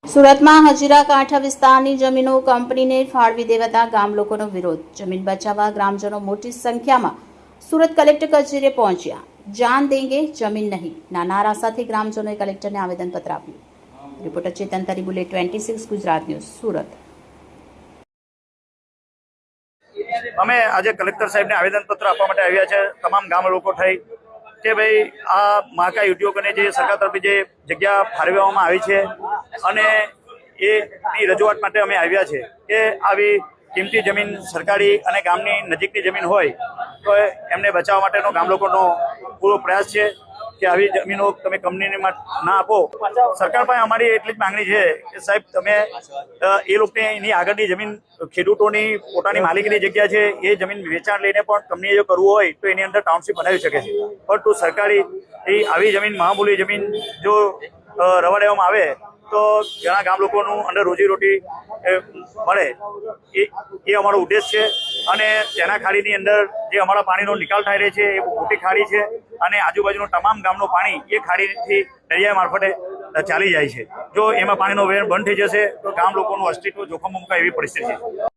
સુરતમાં હજીરા કાંઠા વિસ્તારની જમીનો કંપનીને ફાળવી દેવાતા ગામ લોકોનો વિરોધ। જમીન બચાવવા ગ્રામજનો મોટી સંખ્યામાં સુરત કલેક્ટર કચેરીએ પહોંચ્યા। જાન દેંગે જમીન નહીં ના નારા સાથે ગ્રામજનોએ કલેક્ટરને આવેદનપત્ર આપ્યું। રિપોર્ટર ચેતન તરી, બુલેટ 26 ગુજરાત ન્યૂઝ, સુરત। અમે આજે કલેક્ટર સાહેબને આવેદનપત્ર આપવા માટે આવ્યા છે। તમામ ગામ લોકો થઈ કે ભાઈ આ મહાકાય ઉદ્યોગોને જે સરકાર તરફથી જે જગ્યા ફાળવવામાં આવી છે અને એની રજૂઆત માટે અમે આવ્યા છે કે આવી કિંમતી જમીન સરકારી અને ગામની નજીકની જમીન હોય તો એમને બચાવવા માટેનો ગામ લોકોનો પૂરો પ્રયાસ છે કે આવી જમીનો તમે કંપનીને ના આપો। સરકાર પાસે અમારી એટલી જ માંગણી છે કે સાહેબ તમે એ લોકોને એની આગળની જમીન ખેડૂતોની પોતાની માલિકીની જગ્યા છે એ જમીન વેચાણ લઈને પણ કંપનીએ જો કરવું હોય તો એની અંદર ટાઉનશીપ બનાવી શકે છે, પરંતુ સરકારી આવી જમીન મહામૂલી જમીન જો રવા દેવામાં આવે તો ઘણા ગામ લોકોનું અંદર રોજીરોટી મળે એ અમારો ઉદ્દેશ છે। અને તેના ખાડીની અંદર જે અમારા પાણીનો નિકાલ થાય છે એ મોટી ખાડી છે અને આજુબાજુનું તમામ ગામનું પાણી એ ખાડીથી દરિયા મારફતે ચાલી જાય છે। જો એમાં પાણીનો વેણ બંધ થઈ જશે તો ગામ લોકોનું અસ્તિત્વ જોખમમાં મુકાય એવી પરિસ્થિતિ છે।